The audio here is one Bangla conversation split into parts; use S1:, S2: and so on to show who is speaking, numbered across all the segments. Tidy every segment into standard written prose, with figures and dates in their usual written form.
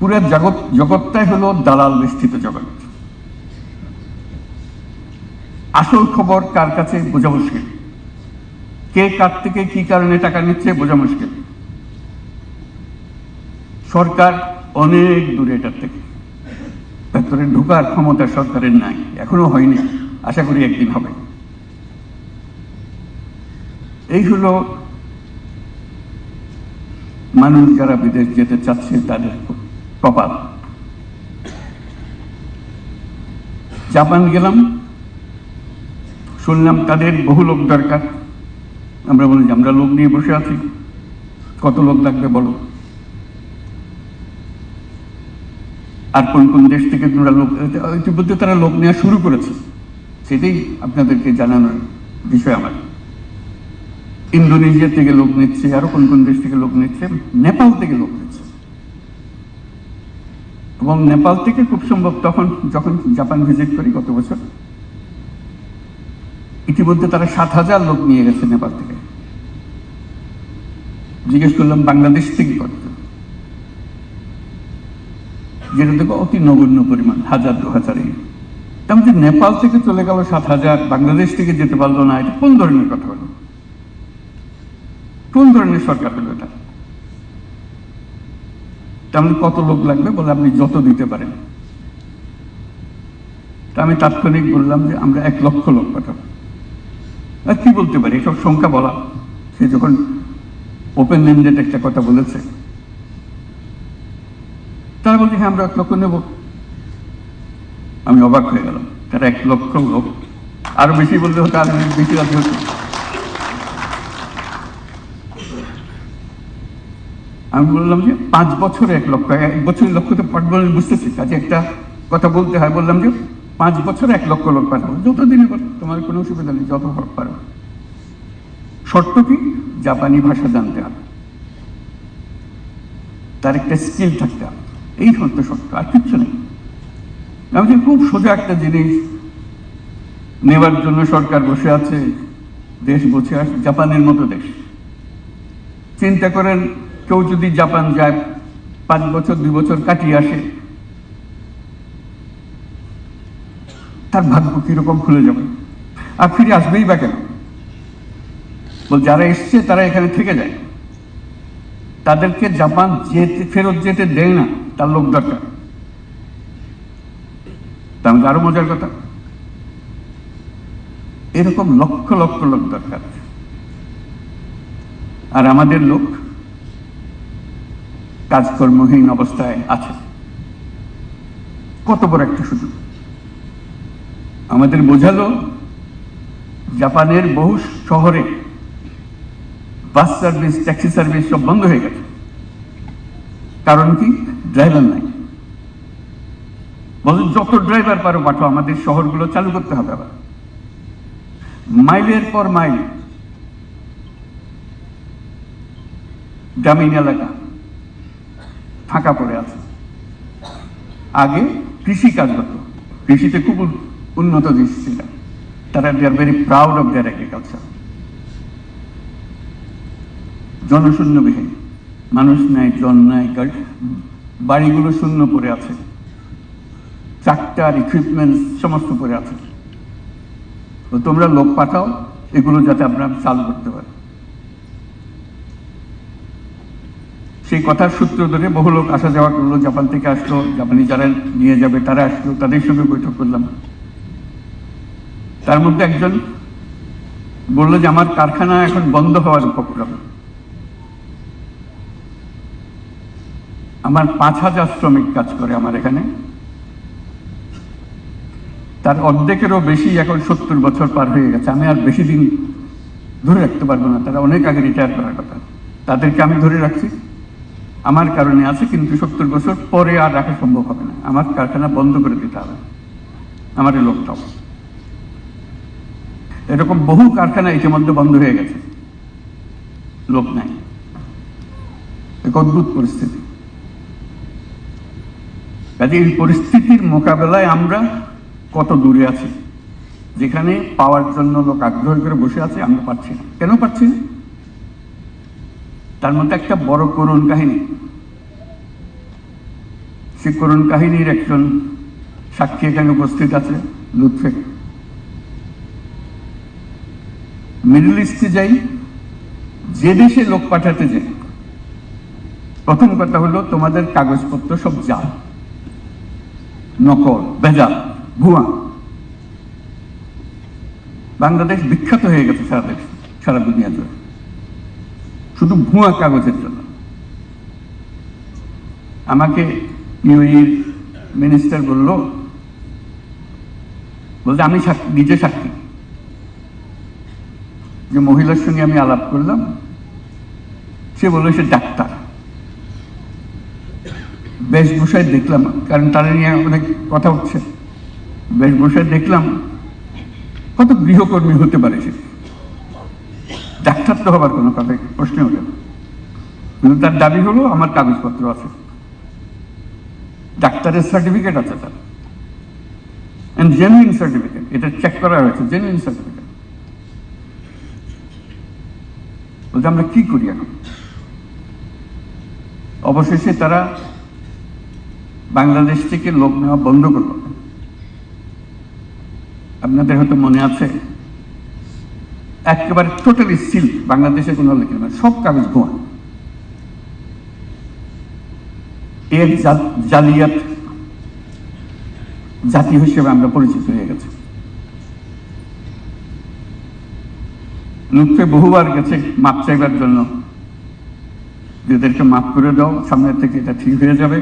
S1: পুরো জগৎটাই হলো দালাল বেষ্টিত জগৎ। আসল খবর কার কাছে বোঝা মুশকিল, কে কার থেকে কি কারণে টাকা নিচ্ছে বোঝা মুশকিল। সরকার অনেক দূরে এটার থেকে, ভেতরে ঢোকার ক্ষমতা সরকারের নাই, এখনো হয়নি, আশা করি একদিন হবে। এই হলো মানুষ যারা বিদেশ যেতে চাচ্ছে তাদের কপাল। জাপান গেলাম, শুনলাম তাদের বহু লোক দরকার। আমরা বলি যে আমরা লোক নিয়ে বসে আছি, কত লোক লাগবে বলো। আর কোন কোন দেশ থেকে তোমরা লোক, ইতিমধ্যে তারা লোক নেওয়া শুরু করেছে, সেটাই আপনাদেরকে জানানোর বিষয় আমার। ইন্দোনেশিয়া থেকে লোক নিচ্ছে, আরো কোন কোন দেশ থেকে লোক নিচ্ছে, নেপাল থেকে লোক নিচ্ছে। এবং নেপাল থেকে খুব সম্ভব যখন জাপান ভিজিট করি গত বছর, ইতিমধ্যে তারা 7,000 লোক নিয়ে গেছে নেপাল থেকে। জিজ্ঞেস করলাম বাংলাদেশ থেকে কত, যেটা দেখো অতি নগণ্য পরিমাণ, 1,000-2,000। তার মধ্যে নেপাল থেকে চলে গেল 7,000, বাংলাদেশ থেকে যেতে পারলো না। এটা কোন ধরনের কথা হলো? কোন ধরনের সরকার হলো এটা? তেমন কত লোক লাগবে বলে আপনি যত দিতে পারেন। তা আমি তাৎক্ষণিক বললাম যে আমরা 1 লক্ষ লোক পাঠাবো। আর কি বলতে পারি, এসব সংখ্যা বলা। সে যখন ওপেন এন্ডেড একটা কথা বলেছে, তারা বলছে হ্যাঁ আমরা 1 লক্ষ নেব। আমি অবাক হয়ে গেলাম, তারা 1 লক্ষ লোক, আরো বেশি বলতে হতো, আরো বেশি রাখতে হতো। আমি বললাম যে 5 বছরে 1 লক্ষ, 1 বছরের লক্ষ তো পাঠবো বুঝতেছি, কাজে একটা কথা বলতে হয়। বললাম যে 5 বছরে 1 লক্ষ লোক পাঠাবো, যতদিনে পারো, তোমার কোনো অসুবিধা নেই, যত পারো। শর্ত কি? জাপানি ভাষা জানতে হবে, তার একটা স্কিল থাকতে হবে, এই শর্ত, আর কিচ্ছু নেই। আমি খুব সোজা একটা জিনিস নেবার জন্য সরকার বসে আছে, দেশ বসে আছে, জাপানের মতো দেশ। চিন্তা করেন কেউ যদি জাপান যায়, 5 বছর 2 বছর কাটিয়ে আসে, তার ভাগ্য কিরকম খুলে যাবে। আর ফিরে আসবেই বা কেন? বল যারা এসছে তারা এখানে থেকে যায়, তাদেরকে জাপান ফেরত যেতে দেয় না, তার লোক দরকার। তাহলে আরো মজার কথা, এরকম লক্ষ লক্ষ লোক দরকার। আর আমাদের লোক কাজকর্মহীন অবস্থায় আছে। কত বড় একটা সুযোগ আমাদের বোঝালো। জাপানের বহু শহরে বাস সার্ভিস, ট্যাক্সি সার্ভিস সব বন্ধ হয়ে গেছে। কারণ কি? ড্রাইভার নাই। বলুন যত ড্রাইভার পারো পাঠো, আমাদের শহরগুলো চালু করতে হবে। আবার মাইলের পর মাইল গ্রামীণ এলাকা ফাঁকা পড়ে আছে। আগে কৃষি কাজ হতো, কৃষিতে খুব উন্নত দেশ ছিল, তারা they are very proud of their agriculture. জনশূন্যবিহীন, মানুষ নাই, জন নাই, বাড়িগুলো শূন্য পড়ে আছে, ট্রাক্টর ইকুইপমেন্ট সমস্ত পড়ে আছে। তো তোমরা লোক পাঠাও এগুলো যাতে আমরা চালু করতে পারি। সেই কথার সূত্র ধরে বহু লোক আসা যাওয়া করলো, জাপান থেকে আসলো, জাপানি যারা নিয়ে যাবে তারা আসলো, তাদের সঙ্গে বৈঠক করলাম। তার মধ্যে একজন বললো যে আমার কারখানা এখন বন্ধ হওয়ার উপক্রম। আমার 5,000 শ্রমিক কাজ করে আমার এখানে, তার অর্ধেকেরও বেশি এখন 70 বছর পার হয়ে গেছে। আমি আর বেশি দিন ধরে রাখতে পারবো না, তারা অনেক আগে রিটায়ার করার কথা। তাদেরকে আমি ধরে রাখছি, আমার কারণে আছে, কিন্তু 70 বছর পরে আর রাখা সম্ভব হবে না। আমার কারখানা বন্ধ করে দিতে হবে, আমার এই লোকটাও। এরকম বহু কারখানা ইতিমধ্যে বন্ধ হয়ে গেছে, লোক নাই। এক অদ্ভুত পরিস্থিতি। কাজে এই পরিস্থিতির মোকাবেলায় আমরা কত দূরে আছি, যেখানে পাওয়ার জন্য লোক আগ্রহ করে বসে আছে, আমরা পাচ্ছি না। কেন পাচ্ছি না? তার মধ্যে একটা বড় করুণ কাহিনী। সে করুণ কাহিনীর একজন সাক্ষী এখানে উপস্থিত আছে, লুৎফে। মিডল ইস্টে যাই, যে দেশে লোক পাঠাতে যাই, প্রথম কথা হলো তোমাদের কাগজপত্র সব জাল, নকল, বেজাল, ভুয়া। বাংলাদেশ বিখ্যাত হয়ে গেছে সারা দুনিয়া জুড়ে শুধু ভুয়া কাগজের জন্য। আমাকে ইউএইর মিনিস্টার বলতে আমি নিজে সাক্ষী, যে মহিলার সঙ্গে আমি আলাপ করলাম, সে বলল সে ডাক্তার। বেশভূষায় দেখলাম, কারণ তারা নিয়ে অনেক কথা উঠছে, বেশভূষায় দেখলাম কত গৃহকর্মী হতে পারে সে, ডাক্তার তো হবার কোনো কথা প্রশ্ন ওঠে না। কিন্তু তার দাবি হলো আমার কাগজপত্র আছে, ডাক্তারের সার্টিফিকেট আছে তার, জেনুইন সার্টিফিকেট, এটা চেক করা হয়েছে, জেনুইন সার্টিফিকেট। বলতে আমরা কি করি এখন? অবশেষে তারা বাংলাদেশ থেকে লোক নেওয়া বন্ধ করল। আপনাদের হয়তো মনে আছে, একেবারে টোটালি সিল, বাংলাদেশে কোনো লেখে না, সব কাগজ ভুয়া। এর জালিয়াত জাতি হিসেবে আমরা পরিচিত হয়ে গেছি। লুৎফে বহুবার গেছে মাপ চাইবার জন্য, এদেরকে মাফ করে দাও, সামনের থেকে এটা ঠিক হয়ে যাবে।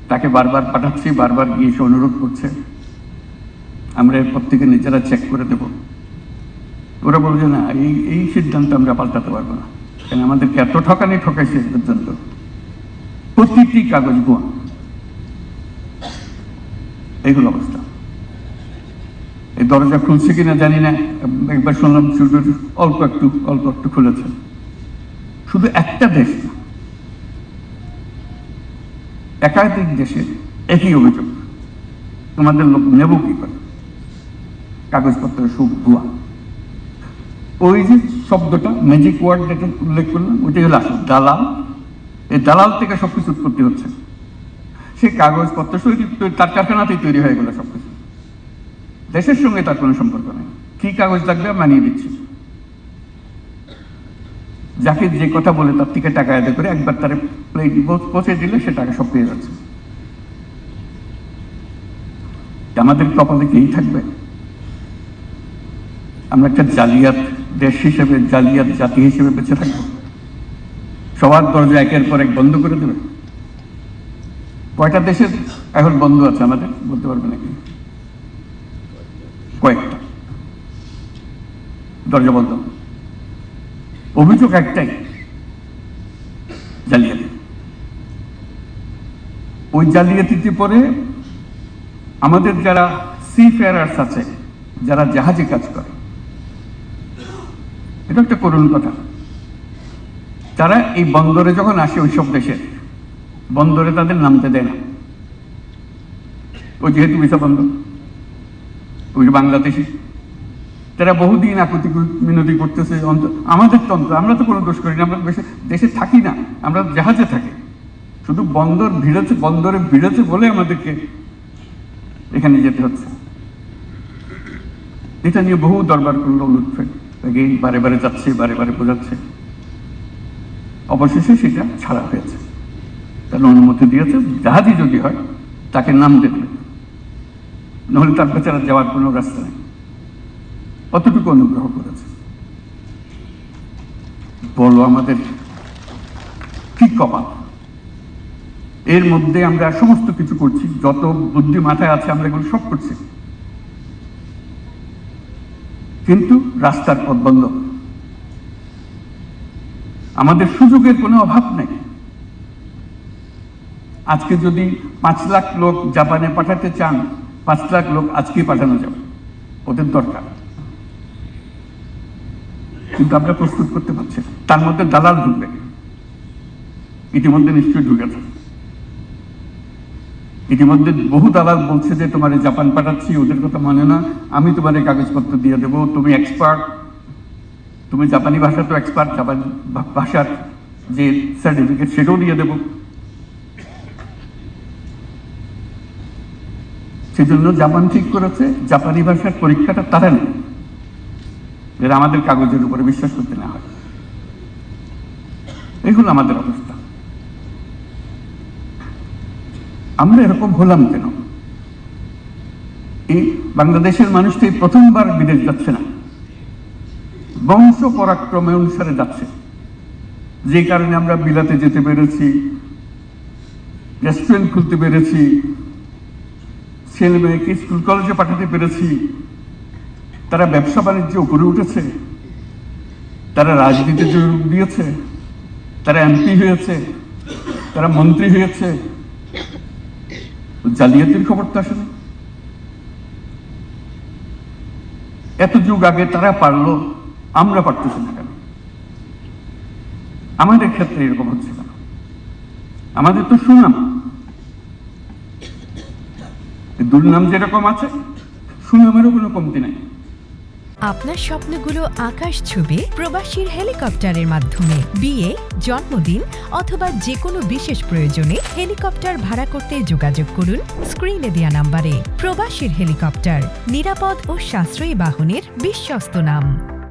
S1: তাকে বারবার পাঠাচ্ছি, বারবার গিয়ে এসে অনুরোধ করছে, আমরা এরপর থেকে নিজেরা চেক করে দেব। ওরা বলছে না, এই সিদ্ধান্ত আমরা পাল্টাতে পারবো না, কেন আমাদেরকে এত ঠকাইছে এ পর্যন্ত। প্রতিটি কাগজ ভুয়া, এইগুলো অবস্থা। এই দরজা খুলছে কিনা জানি না, একবার শুনলাম শুধু অল্প একটু খুলেছে। শুধু একটা দেশ না, একাধিক দেশে একই অভিযোগ। তোমাদের লোক নেব কি করে? কাগজপত্র সব ভুয়া। ওই যে শব্দটা, ম্যাজিক ওয়ার্ড যেটা উল্লেখ করলাম, ওইটাই হলো আসল দালাল। এই দালাল থেকে সবকিছু উৎপত্তি হচ্ছে। সে কাগজপত্র তার কারখানাতেই তৈরি হয়ে গেল সবকিছু, দেশের সঙ্গে তার কোনো সম্পর্ক নেই। কি কাগজ লাগবে মানিয়ে দিচ্ছি, যাকে যে কথা বলে তার থেকে টাকা আদায় করে একবার তার প্লেট পৌঁছে দিলে সে টাকা সব পেয়ে যাচ্ছে। আমাদের কপালে কি থাকবে? আমরা একটা জালিয়াত দেশ হিসেবে, জালিয়াত জাতি হিসেবে বেঁচে থাকবো? সবার দরজা একের পর এক বন্ধ করে দেবে? কয়টা দেশের এখন বন্ধ আছে আমাদের বলতে পারবে নাকি? কয়েকটা দরজা বন্ধ। অভিযোগ একটাই, জালিয়াতি। ওই জালিয়াতিতে পরে আমাদের যারা সি ফেয়ারার্স আছে, যারা জাহাজে কাজ করে, এটা একটা করুণ কথা। তারা এই বন্দরে যখন আসে, ওইসব দেশের বন্দরে তাদের নামতে দেয় না। ওই যেহেতু ভিসা বন্ধ, ওই বাংলাদেশি, তারা বহুদিন আকুতি মিনতি করতেছে। আমাদের তন্ত্র, আমরা তো কোনো দোষ করি না, আমরা দেশে থাকি না, আমরা জাহাজে থাকি। শুধু বন্দরে ভিড়েছে বলে আমাদেরকে এখানে যেতে হচ্ছে। এটা নিয়ে বহু দরবার করলো লুৎফে, বারে বারে যাচ্ছে, বারে বারে বোঝাচ্ছে। অবশেষে সেটা ছাড়া হয়েছে, তার অনুমতি দিয়েছে। জাহাজই যদি হয় তাকে নাম দেবে, নাহলে তার বেচারা যাওয়ার কোনো রাস্তা নেই। অতটুকু অনুগ্রহ করেছে। বলো আমাদের কি কপাল! এর মধ্যে আমরা সমস্ত কিছু করছি, যত বুদ্ধি মাথায় আছে আমরা এগুলো সব করছি, কিন্তু রাস্তার পথ বন্ধ। আমাদের সুযোগের কোনো অভাব নেই। আজকে যদি 5 লাখ লোক জাপানে পাঠাতে চান, 5 লাখ লোক আজকে পাঠানো যাবে, ওদের দরকার। কিন্তু আমরা প্রস্তুত করতে পারছি না। তার মধ্যে দালাল ঢুকবে, ইতিমধ্যে নিশ্চয়ই ঢুকেছে। ইতিমধ্যে বহু দালাল বলছে যে তোমার জাপান পাঠাচ্ছি, ওদের কথা মানে না, আমি তোমার কাগজপত্র দিয়ে দেবো, তুমি এক্সপার্ট, তুমি জাপানি ভাষা তো এক্সপার্ট, জাপানি ভাষার যে সার্টিফিকেট সেটাও দিয়ে দেবো। সেজন্য জাপান ঠিক করেছে জাপানি ভাষার পরীক্ষাটা তারা নেই, এরা আমাদের কাগজের উপরে বিশ্বাস করতে না হয়। এই হলো আমাদের অবস্থা। আমরা এরকম হলাম কেন? এই বাংলাদেশের মানুষ তো এই প্রথমবার বিদেশ যাচ্ছে না, বংশ পরাক্রমে অনুসারে যাচ্ছে, যে কারণে আমরা বিলাতে যেতে পেরেছি, রেস্টুরেন্ট খুলতে পেরেছি, ছেলে মেয়েকে স্কুল কলেজে পাঠাতে পেরেছি, তারা ব্যবসা বাণিজ্য উপরে উঠেছে, তারা রাজনীতিতে যোগ দিয়েছে, তারা এমপি হয়েছে, তারা মন্ত্রী হয়েছে। জালিয়াতির খবর তো আসলে এত যুগ আগে তারা পারলো, আমরা পারতেছি না কেন? আমাদের ক্ষেত্রে এরকম হচ্ছে কেন? আমাদের তো সুনাম, দুর্নাম যেরকম আছে সুনামেরও কোনো কমতি নাই।
S2: আপনার স্বপ্নগুলো আকাশ ছুবে প্রবাসীর হেলিকপ্টারের মাধ্যমে। বিয়ে, জন্মদিন অথবা যে কোনো বিশেষ প্রয়োজনে হেলিকপ্টার ভাড়া করতে যোগাযোগ করুন স্ক্রিনে দেয়া নাম্বারে। প্রবাসীর হেলিকপ্টার, নিরাপদ ও সাশ্রয়ী বাহনের বিশ্বস্ত নাম।